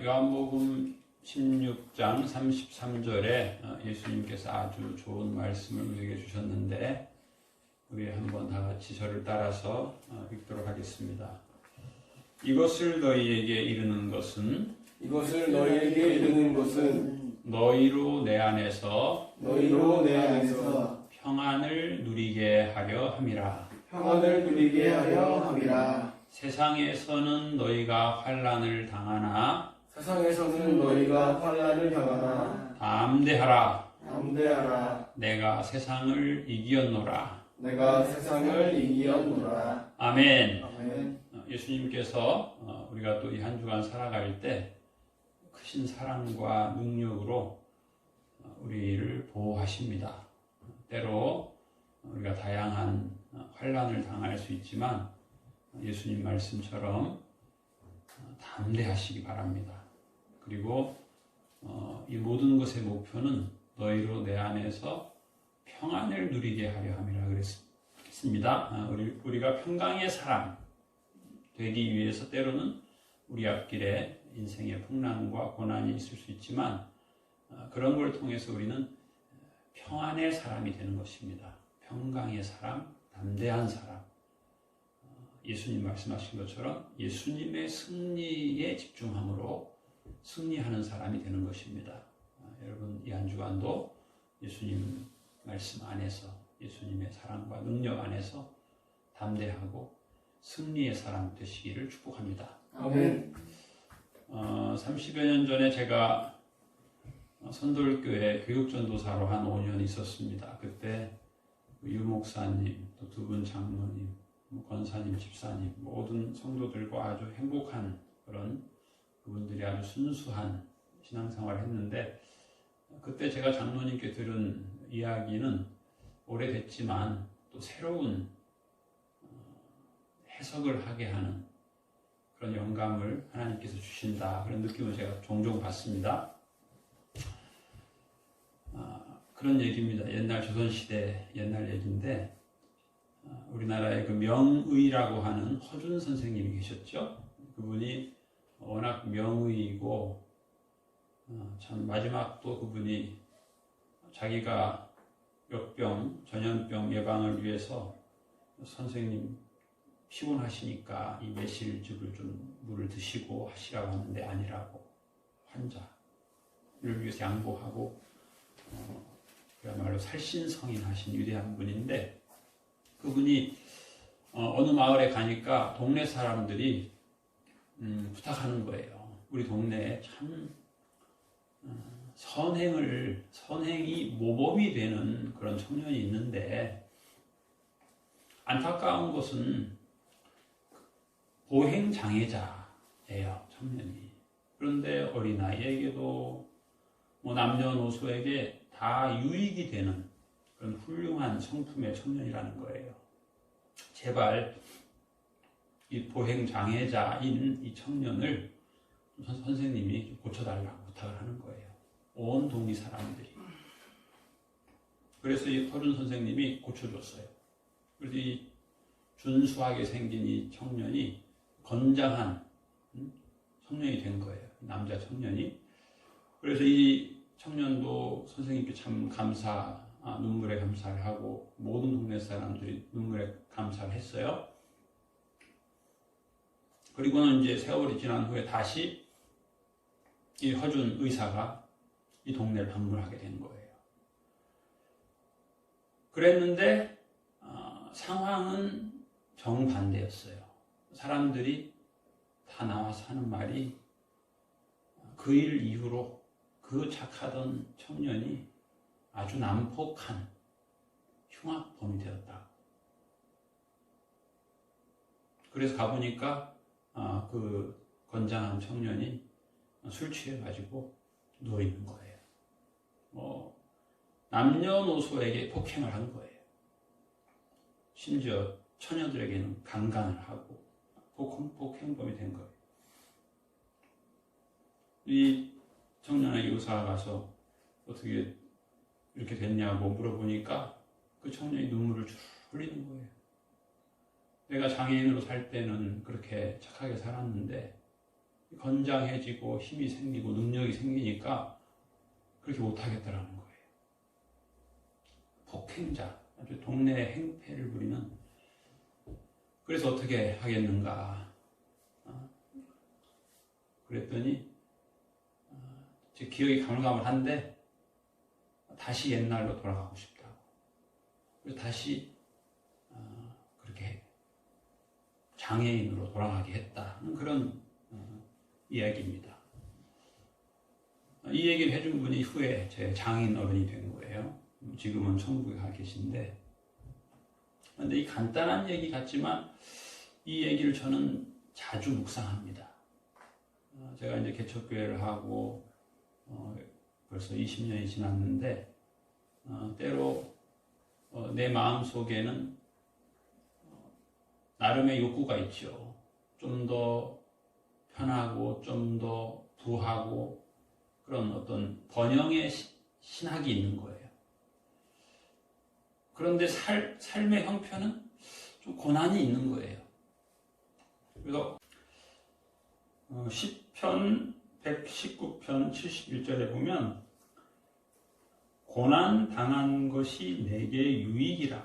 요한복음 16장 33절에 예수님께서 아주 좋은 말씀을 우리에게 주셨는데 우리 한번 다 같이 저를 따라서 읽도록 하겠습니다. 이것을 너희에게 이르는 것은 너희로 내 안에서 평안을 누리게 하려 함이라. 세상에서는 너희가 환난을 당하나 담대하라. 내가 세상을 이기었노라. 아멘. 예수님께서 우리가 또 이 한 주간 살아갈 때 크신 사랑과 능력으로 우리를 보호하십니다. 때로 우리가 다양한 환난을 당할 수 있지만 예수님 말씀처럼 담대하시기 바랍니다. 그리고 이 모든 것의 목표는 너희로 내 안에서 평안을 누리게 하려 함이라 그랬습니다. 우리가 평강의 사람 되기 위해서 때로는 우리 앞길에 인생의 풍랑과 고난이 있을 수 있지만 그런 걸 통해서 우리는 평안의 사람이 되는 것입니다. 평강의 사람, 담대한 사람. 예수님 말씀하신 것처럼 예수님의 승리에 집중함으로 승리하는 사람이 되는 것입니다. 여러분 이 한 주간도 예수님 말씀 안에서 예수님의 사랑과 능력 안에서 담대하고 승리의 사람 되시기를 축복합니다. 아멘. 30여 년 전에 제가 선돌교회 교육전도사로 한 5년 있었습니다. 그때 유 목사님, 또 두 분 장로님, 권사님, 집사님, 모든 성도들과 아주 행복한 그런 그분들이 아주 순수한 신앙생활을 했는데 그때 제가 장로님께 들은 이야기는 오래됐지만 또 새로운 해석을 하게 하는 그런 영감을 하나님께서 주신다. 그런 느낌을 제가 종종 받습니다. 그런 얘기입니다. 옛날 조선시대 옛날 얘기인데 우리나라에 그 명의라고 하는 허준 선생님이 계셨죠. 그분이 워낙 명의이고 참 마지막 또 그분이 자기가 역병, 전염병 예방을 위해서 선생님 피곤하시니까 이 매실즙을 좀 물을 드시고 하시라고 하는데 아니라고 환자를 위해서 양보하고 그야말로 살신성인하신 위대한 분인데 그분이 어느 마을에 가니까 동네 사람들이 부탁하는 거예요. 우리 동네에 참 선행이 모범이 되는 그런 청년이 있는데 안타까운 것은 보행장애자예요, 청년이. 그런데 어린아이에게도 남녀노소에게 다 유익이 되는 그런 훌륭한 성품의 청년이라는 거예요. 제발 이 보행장애자인 이 청년을 선생님이 고쳐달라고 부탁을 하는 거예요. 온 동네 사람들이. 그래서 이 허준 선생님이 고쳐줬어요. 그래서 이 준수하게 생긴 이 청년이 건장한 청년이 된 거예요. 남자 청년이. 그래서 이 청년도 선생님께 참 눈물에 감사를 하고 모든 동네 사람들이 눈물에 감사를 했어요. 그리고는 이제 세월이 지난 후에 다시 이 허준 의사가 이 동네를 방문하게 된 거예요. 그랬는데 상황은 정반대였어요. 사람들이 다 나와서 하는 말이 그 일 이후로 그 착하던 청년이 아주 난폭한 흉악범이 되었다. 그래서 가보니까 그 건장한 청년이 술 취해가지고 누워있는 거예요. 남녀노소에게 폭행을 한 거예요. 심지어 처녀들에게는 강간을 하고 폭행범이 된 거예요. 이 청년의 의사가 가서 어떻게 이렇게 됐냐고 물어보니까 그 청년이 눈물을 줄 흘리는 거예요. 내가 장애인으로 살 때는 그렇게 착하게 살았는데 건장해지고 힘이 생기고 능력이 생기니까 그렇게 못하겠다라는 거예요. 폭행자, 아주 동네 행패를 부리는. 그래서 어떻게 하겠는가? 그랬더니 제 기억이 가물가물한데 다시 옛날로 돌아가고 싶다고. 그래서 다시 그렇게 장애인으로 돌아가게 했다는 그런 이야기입니다. 이 얘기를 해준 분이 후에 제 장인 어른이 된 거예요. 지금은 천국에 가 계신데, 그런데 이 간단한 얘기 같지만 이 얘기를 저는 자주 묵상합니다. 제가 이제 개척교회를 하고 벌써 20년이 지났는데 때로 내 마음 속에는 나름의 욕구가 있죠. 좀 더 편하고 좀 더 부하고 그런 어떤 번영의 신학이 있는 거예요. 그런데 삶의 형편은 좀 고난이 있는 거예요. 그래서 시편 119편 71절에 보면 고난 당한 것이 내게 유익이라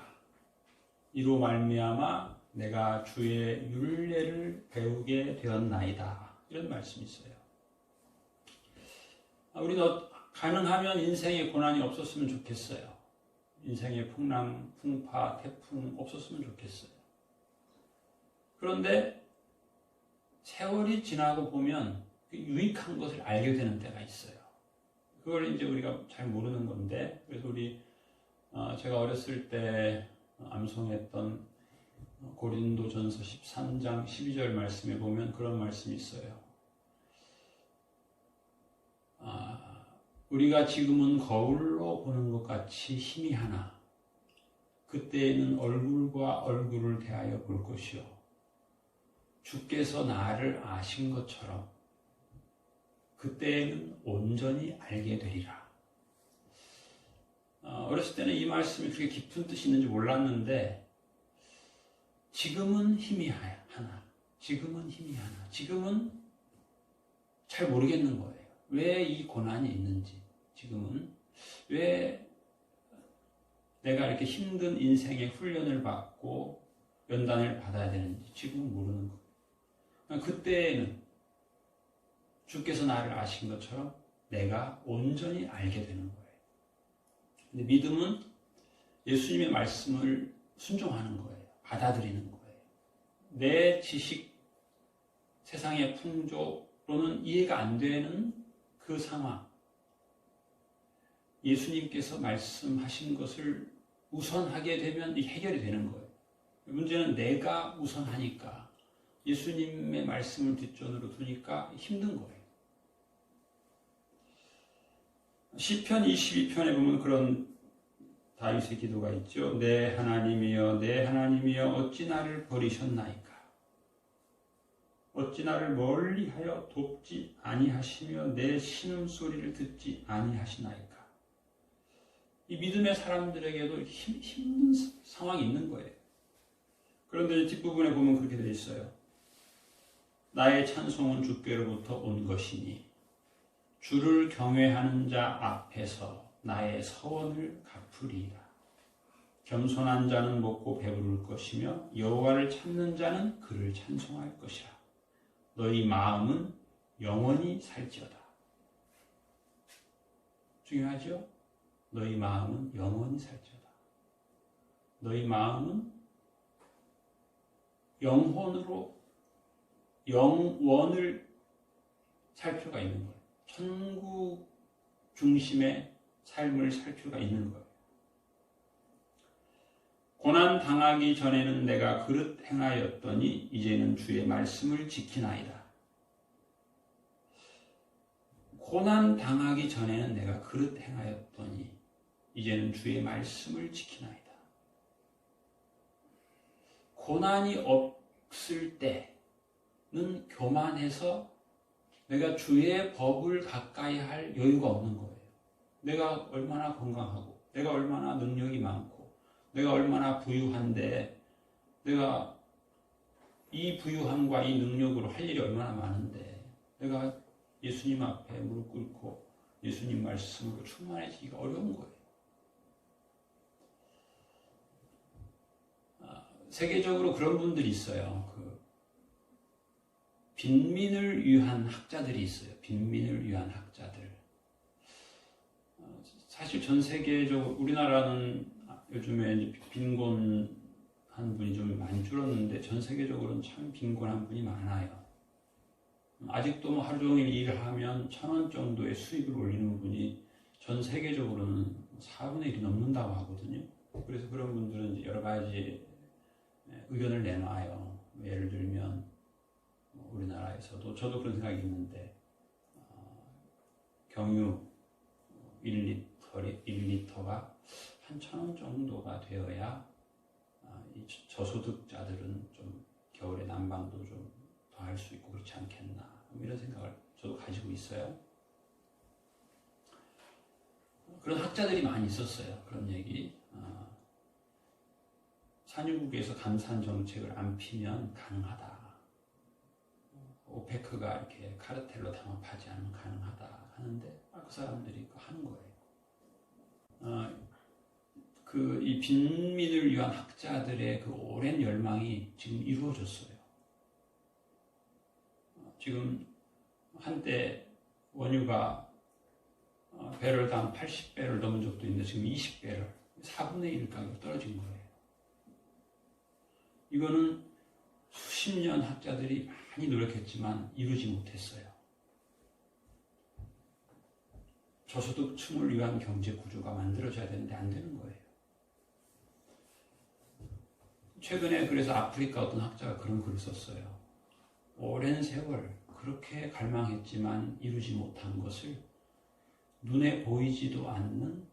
이로 말미암아 내가 주의 율례를 배우게 되었나이다. 이런 말씀이 있어요. 우리는 가능하면 인생에 고난이 없었으면 좋겠어요. 인생의 풍랑, 풍파, 태풍 없었으면 좋겠어요. 그런데 세월이 지나고 보면 유익한 것을 알게 되는 때가 있어요. 그걸 이제 우리가 잘 모르는 건데, 그래서 제가 어렸을 때 암송했던 고린도전서 13장 12절 말씀에 보면 그런 말씀이 있어요. 우리가 지금은 거울로 보는 것 같이 희미하나 그때에는 얼굴과 얼굴을 대하여 볼 것이요 주께서 나를 아신 것처럼 그때에는 온전히 알게 되리라. 어렸을 때는 이 말씀이 그렇게 깊은 뜻이 있는지 몰랐는데 지금은 희미하나 지금은 잘 모르겠는 거예요. 왜 이 고난이 있는지, 지금은 왜 내가 이렇게 힘든 인생의 훈련을 받고 연단을 받아야 되는지 지금은 모르는 거예요. 그때에는 주께서 나를 아신 것처럼 내가 온전히 알게 되는 거예요. 근데 믿음은 예수님의 말씀을 순종하는 거예요. 받아들이는 거예요. 내 지식, 세상의 풍조로는 이해가 안 되는 그 상황, 예수님께서 말씀하신 것을 우선하게 되면 해결이 되는 거예요. 문제는 내가 우선하니까 예수님의 말씀을 뒷전으로 두니까 힘든 거예요. 시편 22편에 보면 그런 다윗의 기도가 있죠. 내 하나님이여 내 하나님이여 어찌 나를 버리셨나이까. 어찌 나를 멀리하여 돕지 아니하시며 내 신음소리를 듣지 아니하시나이까. 이 믿음의 사람들에게도 힘든 상황이 있는 거예요. 그런데 뒷부분에 보면 그렇게 되어 있어요. 나의 찬송은 주께로부터 온 것이니 주를 경외하는 자 앞에서 나의 서원을 갚으리라. 겸손한 자는 먹고 배부를 것이며 여호와를 찾는 자는 그를 찬송할 것이라. 너희 마음은 영원히 살지어다. 중요하죠? 너희 마음은 영원히 살지어다. 너희 마음은 영원을 살 필요가 있는 거예요. 천국 중심의 삶을 살 필요가 있는 거예요. 고난 당하기 전에는 내가 그릇 행하였더니 이제는 주의 말씀을 지키나이다. 고난 당하기 전에는 내가 그릇 행하였더니 이제는 주의 말씀을 지키나이다. 고난이 없을 때는 교만해서 내가 주의 법을 가까이 할 여유가 없는 거예요. 내가 얼마나 건강하고 내가 얼마나 능력이 많고 내가 얼마나 부유한데 내가 이 부유함과 이 능력으로 할 일이 얼마나 많은데 내가 예수님 앞에 무릎 꿇고 예수님 말씀으로 충만해지기가 어려운 거예요. 세계적으로 그런 분들이 있어요. 빈민을 위한 학자들이 있어요. 빈민을 위한 학자들. 사실 전 세계적으로 우리나라는 요즘에 빈곤한 분이 좀 많이 줄었는데 전 세계적으로는 참 빈곤한 분이 많아요. 아직도 뭐 하루 종일 일을 하면 1,000원 정도의 수입을 올리는 분이 전 세계적으로는 4분의 1이 넘는다고 하거든요. 그래서 그런 분들은 이제 여러 가지 의견을 내놔요. 예를 들면 우리나라에서도 저도 그런 생각이 있는데 경유 1리터가 한 1,000원 정도가 되어야 이 저소득자들은 좀 겨울에 난방도 좀 더 할 수 있고 그렇지 않겠나 이런 생각을 저도 가지고 있어요. 그런 학자들이 많이 있었어요. 그런 얘기. 산유국에서 감산 정책을 안 피면 가능하다. 오페크가 이렇게 카르텔로 담합하지 않으면 가능하다 하는데 그 사람들이 하는 거예요. 이 빈민을 위한 학자들의 그 오랜 열망이 지금 이루어졌어요. 지금 한때 원유가 배럴당 80배를 넘은 적도 있는데 지금 20배를 4분의 1 가격 떨어진 거예요. 이거는 수십 년 학자들이 많이 노력했지만 이루지 못했어요. 저소득층을 위한 경제 구조가 만들어져야 되는데 안 되는 거예요. 최근에 그래서 아프리카 어떤 학자가 그런 글을 썼어요. 오랜 세월 그렇게 갈망했지만 이루지 못한 것을 눈에 보이지도 않는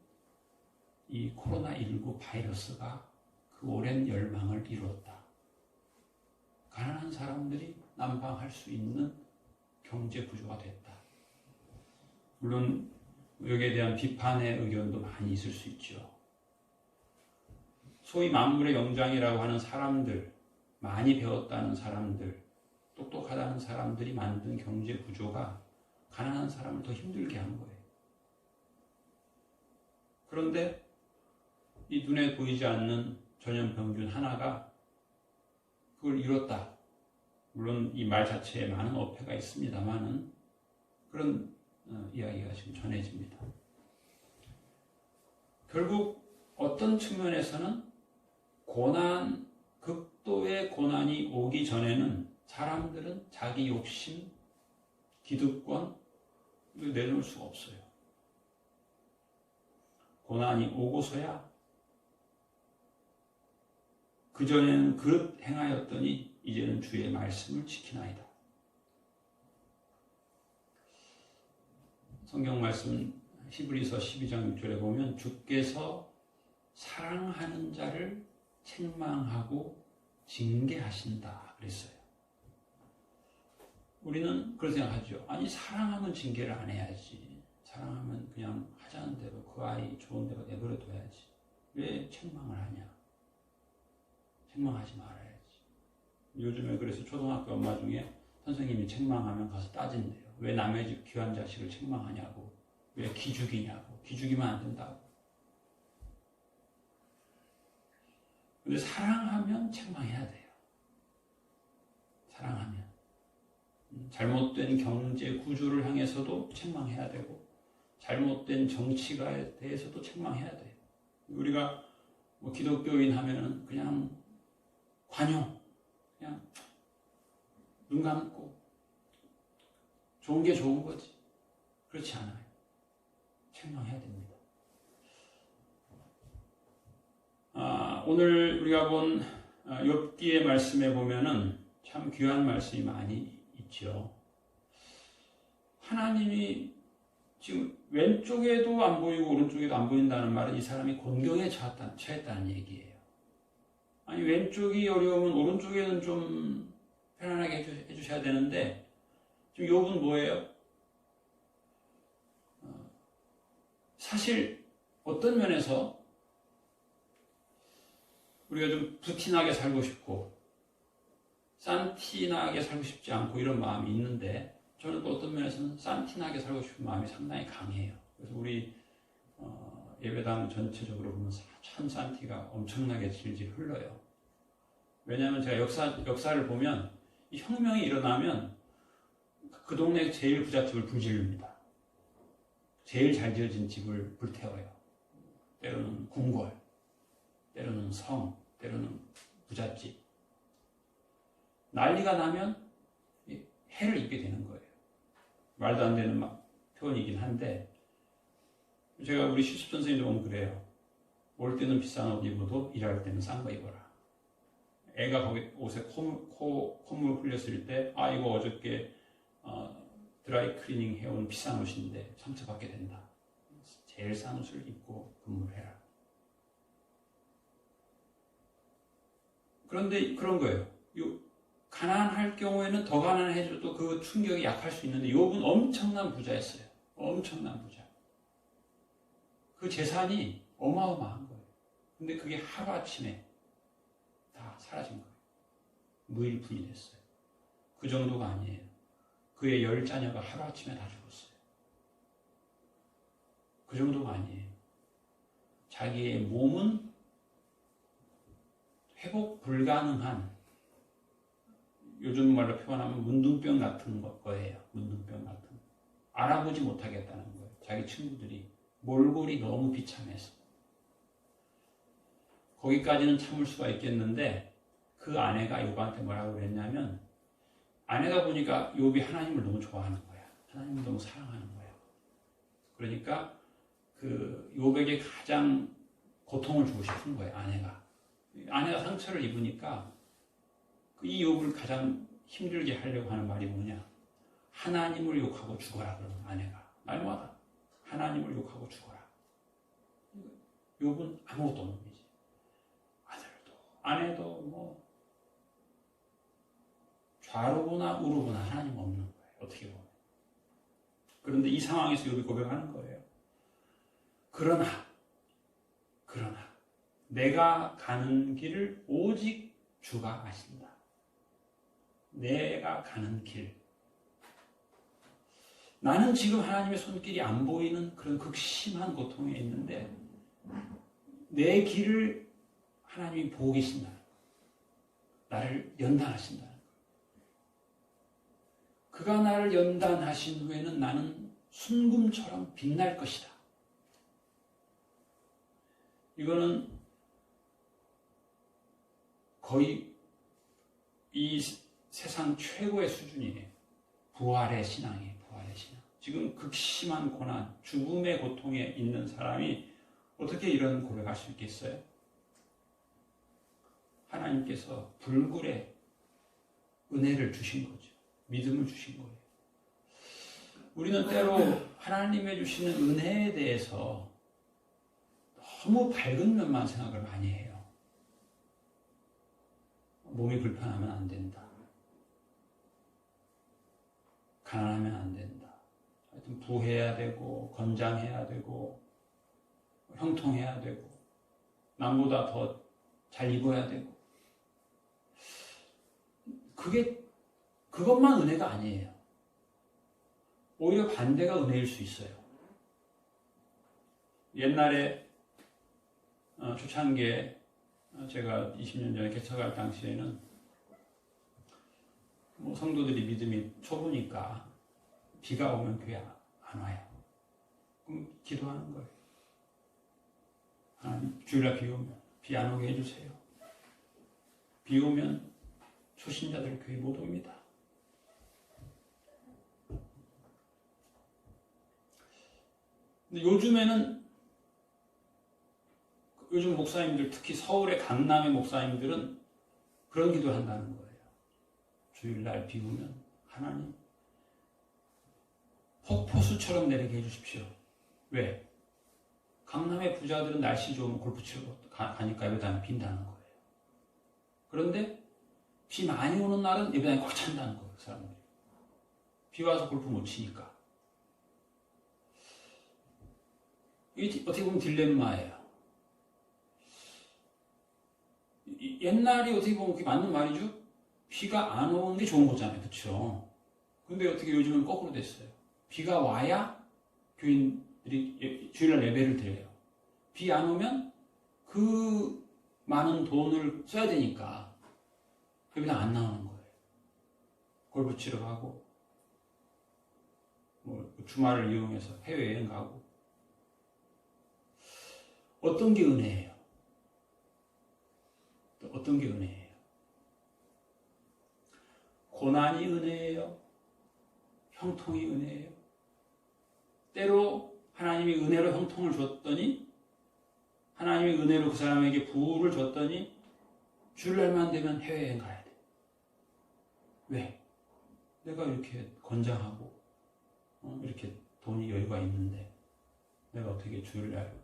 이 코로나19 바이러스가 그 오랜 열망을 이루었다. 가난한 사람들이 난방할 수 있는 경제 구조가 됐다. 물론 여기에 대한 비판의 의견도 많이 있을 수 있죠. 소위 만물의 영장이라고 하는 사람들, 많이 배웠다는 사람들, 똑똑하다는 사람들이 만든 경제 구조가 가난한 사람을 더 힘들게 한 거예요. 그런데 이 눈에 보이지 않는 전염병균 하나가 그걸 이뤘다. 물론 이 말 자체에 많은 어폐가 있습니다만은 그런 이야기가 지금 전해집니다. 결국 어떤 측면에서는 극도의 고난이 오기 전에는 사람들은 자기 욕심, 기득권 이걸 내놓을 수가 없어요. 고난이 오고서야 그전에는 그릇 행하였더니 이제는 주의 말씀을 지키나이다. 성경 말씀 히브리서 12장 6절에 보면 주께서 사랑하는 자를 책망하고 징계하신다 그랬어요. 우리는 그런 생각하죠. 아니 사랑하면 징계를 안 해야지. 사랑하면 그냥 하자는 대로 그 아이 좋은 대로 내버려 둬야지. 왜 책망을 하냐. 책망하지 말아야지. 요즘에 그래서 초등학교 엄마 중에 선생님이 책망하면 가서 따진대요. 왜 남의 집 귀한 자식을 책망하냐고. 왜 기죽이냐고. 기죽이면 안 된다고. 근데 사랑하면 책망해야 돼요. 사랑하면. 잘못된 경제 구조를 향해서도 책망해야 되고 잘못된 정치가에 대해서도 책망해야 돼요. 우리가 기독교인 하면은 그냥 관용, 그냥 눈 감고 좋은 게 좋은 거지. 그렇지 않아요. 책망해야 됩니다. 오늘 우리가 본 욥기의 말씀에 보면은 참 귀한 말씀이 많이 있죠. 하나님이 지금 왼쪽에도 안 보이고 오른쪽에도 안 보인다는 말은 이 사람이 곤경에 처했다는 얘기예요. 아니 왼쪽이 어려우면 오른쪽에는 좀 편안하게 해주셔야 되는데 지금 욥은 뭐예요? 사실 어떤 면에서 우리가 좀 부티나게 살고 싶고 산티나게 살고 싶지 않고 이런 마음이 있는데 저는 또 어떤 면에서는 산티나게 살고 싶은 마음이 상당히 강해요. 그래서 우리 예배당 전체적으로 보면 참 산티가 엄청나게 질질 흘러요. 왜냐하면 제가 역사를 보면 이 혁명이 일어나면 그 동네 제일 부잣집을 불지릅니다. 제일 잘 지어진 집을 불태워요. 때로는 궁궐, 때로는 성, 때로는 부잣집. 난리가 나면 해를 입게 되는 거예요. 말도 안 되는 표현이긴 한데, 제가 우리 실습 선생님도 보면 그래요. 올 때는 비싼 옷 입어도 일할 때는 싼 거 입어라. 애가 거기 옷에 콧물 흘렸을 때, 이거 어저께 드라이 클리닝 해온 비싼 옷인데 상처받게 된다. 제일 싼 옷을 입고 근무를 해라. 그런데 그런 거예요. 가난할 경우에는 더 가난해져도 그 충격이 약할 수 있는데 욥은 엄청난 부자였어요. 엄청난 부자. 그 재산이 어마어마한 거예요. 근데 그게 하루아침에 다 사라진 거예요. 무일푼이 됐어요. 그 정도가 아니에요. 그의 10자녀가 하루아침에 다 죽었어요. 그 정도가 아니에요. 자기의 몸은 회복 불가능한, 요즘 말로 표현하면 문둥병 같은 거예요. 문둥병 같은. 알아보지 못하겠다는 거예요. 자기 친구들이 몰골이 너무 비참해서. 거기까지는 참을 수가 있겠는데 그 아내가 욥한테 뭐라고 그랬냐면, 아내가 보니까 욥이 하나님을 너무 좋아하는 거야. 하나님을 너무 사랑하는 거야. 그러니까 그 욥에게 가장 고통을 주고 싶은 거예요. 아내가 상처를 입으니까 이 욥을 가장 힘들게 하려고 하는 말이 뭐냐? 하나님을 욕하고 죽어라. 그러는 아내가 말마다 하나님을 욕하고 죽어라. 욥은 아무것도 없는 거지. 아들도 아내도 뭐 좌로구나 우로구나 하나님 없는 거예요. 어떻게 보면. 그런데 이 상황에서 욥이 고백하는 거예요. 그러나 내가 가는 길을 오직 주가 아신다. 내가 가는 길. 나는 지금 하나님의 손길이 안 보이는 그런 극심한 고통에 있는데 내 길을 하나님이 보고 계신다. 나를 연단하신다. 그가 나를 연단하신 후에는 나는 순금처럼 빛날 것이다. 이거는 거의 이 세상 최고의 수준이에요. 부활의 신앙이에요. 부활의 신앙. 지금 극심한 고난, 죽음의 고통에 있는 사람이 어떻게 이런 고백할 수 있겠어요? 하나님께서 불굴의 은혜를 주신 거죠. 믿음을 주신 거예요. 우리는 때로 하나님의 주시는 은혜에 대해서 너무 밝은 면만 생각을 많이 해요. 몸이 불편하면 안 된다. 가난하면 안 된다. 하여튼 부해야 되고 건장해야 되고 형통해야 되고 남보다 더 잘 입어야 되고, 그것만 은혜가 아니에요. 오히려 반대가 은혜일 수 있어요. 옛날에 초창기에 제가 20년 전에 개척할 당시에는 성도들이 믿음이 초보니까 비가 오면 교회 안 와요. 그럼 기도하는 거예요. 하나님, 주일날 비 오면 비 안 오게 해주세요. 비 오면 초신자들 교회 못 옵니다. 근데 요즘 목사님들, 특히 서울의 강남의 목사님들은 그런 기도를 한다는 거예요. 주일날 비 오면 하나님 폭포수처럼 내리게 해주십시오. 왜? 강남의 부자들은 날씨 좋으면 골프 치러 가니까 예배당에 빈다는 거예요. 그런데 비 많이 오는 날은 예배당에 꽉 찬다는 거예요. 그 사람들이. 비 와서 골프 못 치니까. 이게 어떻게 보면 딜레마예요. 옛날이 어떻게 보면 그게 맞는 말이죠. 비가 안 오는 게 좋은 거잖아요. 그렇죠? 근데 어떻게 요즘은 거꾸로 됐어요. 비가 와야 교인들이 주일날 예배를 드려요. 비 안 오면 그 많은 돈을 써야 되니까 그냥 안 나오는 거예요. 골프 치러 가고 뭐 주말을 이용해서 해외여행 가고. 어떤 게 은혜예요? 어떤 게 은혜예요? 고난이 은혜예요? 형통이 은혜예요? 때로 하나님이 은혜로 형통을 줬더니, 하나님이 은혜로 그 사람에게 부를 줬더니 주일날만 되면 해외여행 가야 돼. 왜? 내가 이렇게 건장하고 이렇게 돈이 여유가 있는데 내가 어떻게 주일날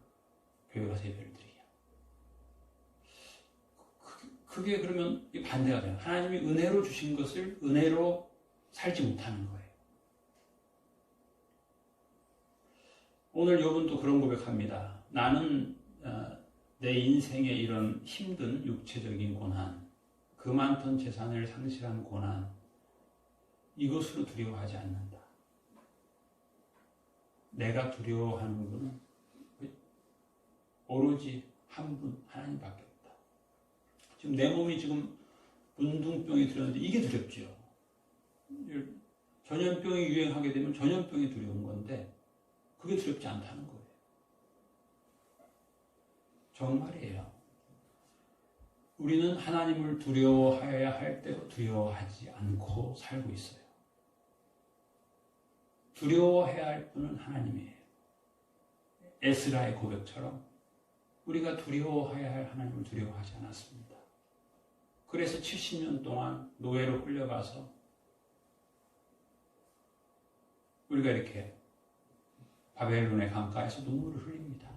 교회 가서 예배를 드리냐. 그게 그러면 반대가 돼요. 하나님이 은혜로 주신 것을 은혜로 살지 못하는 거예요. 오늘 여러분도 그런 고백합니다. 나는 내 인생의 이런 힘든 육체적인 고난, 그 많던 재산을 상실한 고난, 이것으로 두려워하지 않는다. 내가 두려워하는 분은 오로지 한 분, 하나님밖에 없다. 지금 내 몸이 지금 문둥병이 들었는데 이게 두렵죠. 전염병이 유행하게 되면 전염병이 두려운 건데 그게 두렵지 않다는 거예요. 정말이에요. 우리는 하나님을 두려워해야 할 때도 두려워하지 않고 살고 있어요. 두려워해야 할 분은 하나님이에요. 에스라의 고백처럼 우리가 두려워해야 할 하나님을 두려워하지 않았습니다. 그래서 70년 동안 노예로 끌려가서 우리가 이렇게 바벨론의 강가에서 눈물을 흘립니다.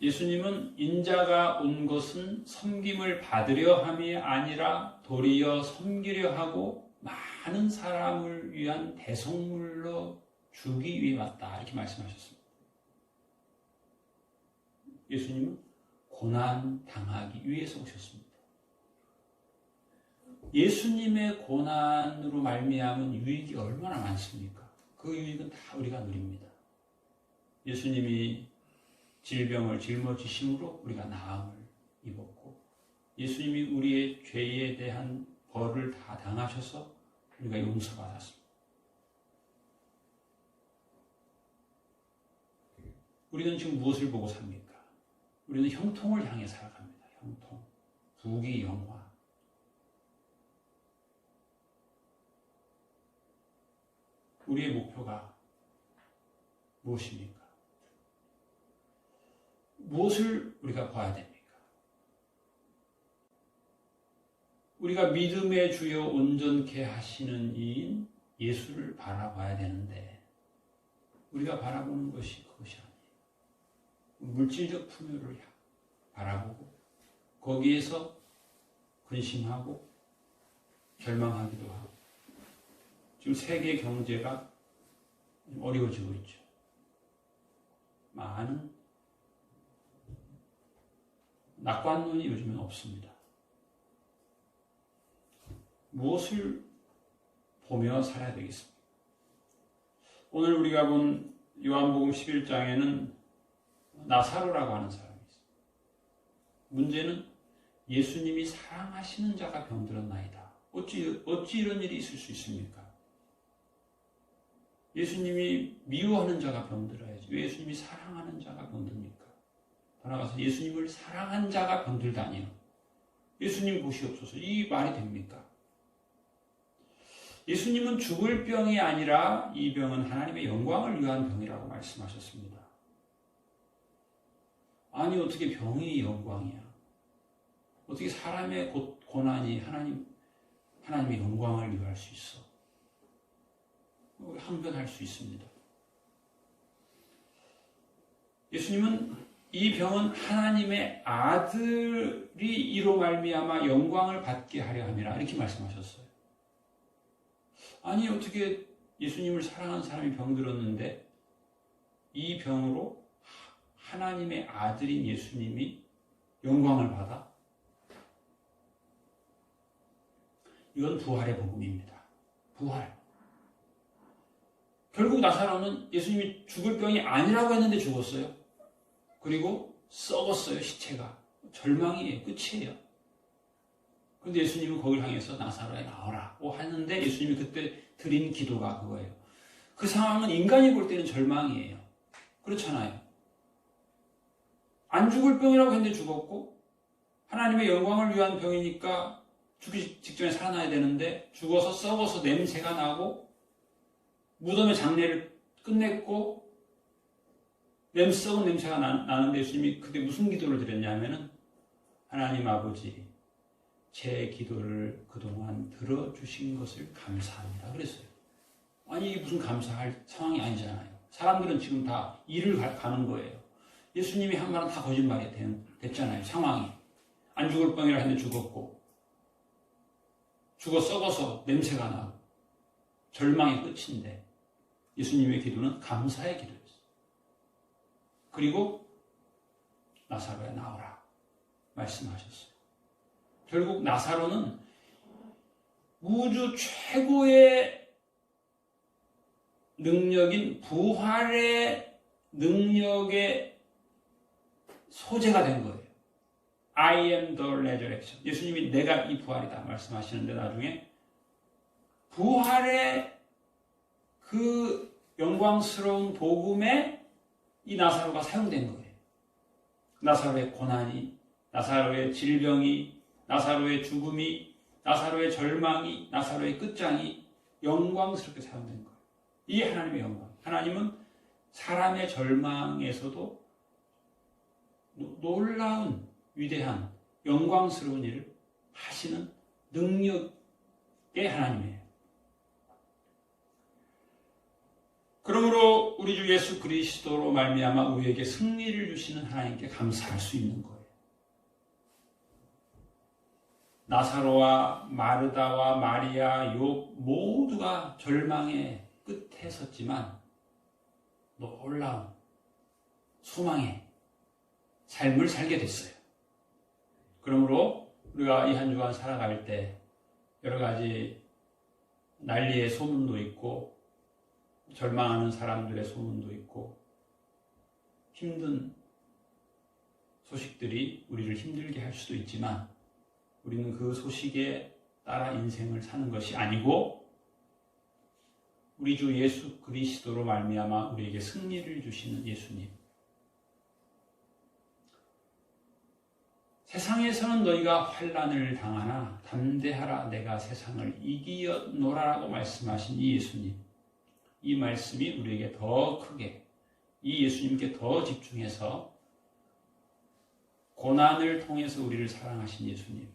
예수님은 인자가 온 것은 섬김을 받으려 함이 아니라 도리어 섬기려 하고 많은 사람을 위한 대속물로 주기 위해 왔다. 이렇게 말씀하셨습니다. 예수님은 고난 당하기 위해서 오셨습니다. 예수님의 고난으로 말미암은 유익이 얼마나 많습니까? 그 유익은 다 우리가 누립니다. 예수님이 질병을 짊어지심으로 우리가 나음을 입었고, 예수님이 우리의 죄에 대한 벌을 다 당하셔서 우리가 용서받았습니다. 우리는 지금 무엇을 보고 삽니까? 우리는 형통을 향해 살아갑니다. 형통, 부귀, 영화. 우리의 목표가 무엇입니까? 무엇을 우리가 봐야 됩니까? 우리가 믿음의 주여 온전케 하시는 이인 예수를 바라봐야 되는데 우리가 바라보는 것이 그것이 아니에요. 물질적 풍요를 바라보고 거기에서 근심하고 절망하기도 하고, 지금 세계 경제가 어려워지고 있죠. 많은 낙관론이 요즘은 없습니다. 무엇을 보며 살아야 되겠습니까? 오늘 우리가 본 요한복음 11장에는 나사로라고 하는 사람이 있습니다. 문제는 예수님이 사랑하시는 자가 병들었나이다. 어찌 이런 일이 있을 수 있습니까? 예수님이 미워하는 자가 병들어야지 왜 예수님이 사랑하는 자가 병듭니까? 더 나아가서 예수님을 사랑한 자가 병들다니요. 예수님 보시옵소서. 이 말이 됩니까? 예수님은 죽을 병이 아니라 이 병은 하나님의 영광을 위한 병이라고 말씀하셨습니다. 아니 어떻게 병이 영광이야? 어떻게 사람의 고난이 하나님의 영광을 위할 수 있어? 항변할 수 있습니다. 예수님은 이 병은 하나님의 아들이 이로 말미암아 영광을 받게 하려 함이라 이렇게 말씀하셨어요. 아니 어떻게 예수님을 사랑하는 사람이 병들었는데 이 병으로 하나님의 아들인 예수님이 영광을 받아? 이건 부활의 복음입니다. 부활. 결국 나사로는 예수님이 죽을 병이 아니라고 했는데 죽었어요. 그리고 썩었어요, 시체가. 절망이에요. 끝이에요. 그런데 예수님은 거기를 향해서 나사로야 나오라고 하는데 예수님이 그때 드린 기도가 그거예요. 그 상황은 인간이 볼 때는 절망이에요. 그렇잖아요. 안 죽을 병이라고 했는데 죽었고 하나님의 영광을 위한 병이니까 죽기 직전에 살아나야 되는데 죽어서 썩어서 냄새가 나고 무덤의 장례를 끝냈고 썩은 냄새가 나는데 예수님이 그때 무슨 기도를 드렸냐면은 하나님 아버지 제 기도를 그동안 들어주신 것을 감사합니다. 그랬어요. 아니 이게 무슨 감사할 상황이 아니잖아요. 사람들은 지금 다 일을 가는 거예요. 예수님이 한 말은 다 거짓말이 됐잖아요. 상황이. 안 죽을 병이라 했는데 죽었고 죽어 썩어서 냄새가 나고 절망의 끝인데 예수님의 기도는 감사의 기도였어요. 그리고 나사로야 나오라 말씀하셨어요. 결국 나사로는 우주 최고의 능력인 부활의 능력의 소재가 된 거예요. I am the resurrection. 예수님이 내가 이 부활이다 말씀하시는데 나중에 부활의 그 영광스러운 복음에 이 나사로가 사용된 거예요. 나사로의 고난이, 나사로의 질병이, 나사로의 죽음이, 나사로의 절망이, 나사로의 끝장이 영광스럽게 사용된 거예요. 이게 하나님의 영광. 하나님은 사람의 절망에서도 놀라운 위대한 영광스러운 일을 하시는 능력의 하나님이에요. 그러므로 우리 주 예수 그리스도로 말미암아 우리에게 승리를 주시는 하나님께 감사할 수 있는 거예요. 나사로와 마르다와 마리아, 욥 모두가 절망의 끝에 섰지만 놀라운 소망의 삶을 살게 됐어요. 그러므로 우리가 이 한 주간 살아갈 때 여러 가지 난리의 소문도 있고 절망하는 사람들의 소문도 있고 힘든 소식들이 우리를 힘들게 할 수도 있지만 우리는 그 소식에 따라 인생을 사는 것이 아니고 우리 주 예수 그리스도로 말미암아 우리에게 승리를 주시는 예수님. 세상에서는 너희가 환난을 당하나 담대하라 내가 세상을 이기었노라라고 말씀하신 이 예수님. 이 말씀이 우리에게 더 크게 이 예수님께 더 집중해서 고난을 통해서 우리를 사랑하신 예수님.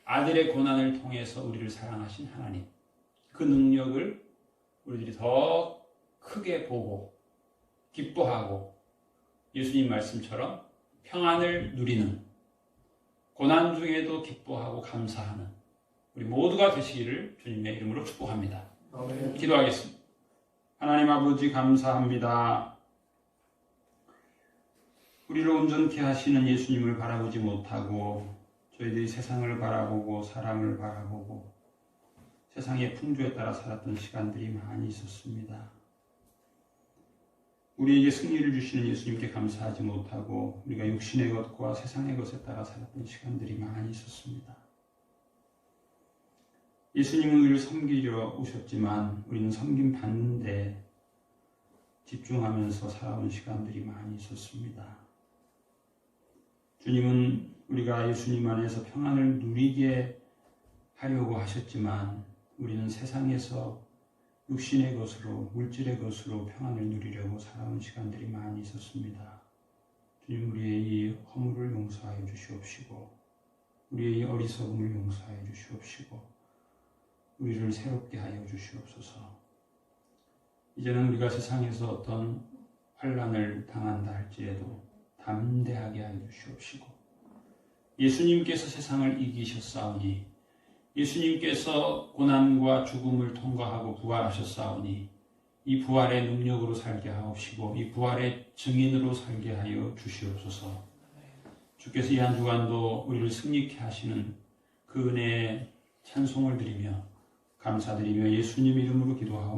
아들의 고난을 통해서 우리를 사랑하신 하나님. 그 능력을 우리들이 더 크게 보고 기뻐하고 예수님 말씀처럼 평안을 누리는 고난 중에도 기뻐하고 감사하는 우리 모두가 되시기를 주님의 이름으로 축복합니다. 아멘. 기도하겠습니다. 하나님 아버지 감사합니다. 우리를 온전케 하시는 예수님을 바라보지 못하고 저희들이 세상을 바라보고 사람을 바라보고 세상의 풍조에 따라 살았던 시간들이 많이 있었습니다. 우리에게 승리를 주시는 예수님께 감사하지 못하고 우리가 육신의 것과 세상의 것에 따라 살았던 시간들이 많이 있었습니다. 예수님은 우리를 섬기려 오셨지만 우리는 섬김 받는데 집중하면서 살아온 시간들이 많이 있었습니다. 주님은 우리가 예수님 안에서 평안을 누리게 하려고 하셨지만 우리는 세상에서 육신의 것으로 물질의 것으로 평안을 누리려고 살아온 시간들이 많이 있었습니다. 주님 우리의 이 허물을 용서하여 주시옵시고 우리의 이 어리석음을 용서하여 주시옵시고 우리를 새롭게 하여 주시옵소서. 이제는 우리가 세상에서 어떤 환난을 당한다 할지라도 담대하게 하여 주시옵시고 예수님께서 세상을 이기셨사오니 예수님께서 고난과 죽음을 통과하고 부활하셨사오니 이 부활의 능력으로 살게 하옵시고 이 부활의 증인으로 살게 하여 주시옵소서. 주께서 이 한 주간도 우리를 승리케 하시는 그 은혜의 찬송을 드리며 감사드리며 예수님 이름으로 기도하옵니다.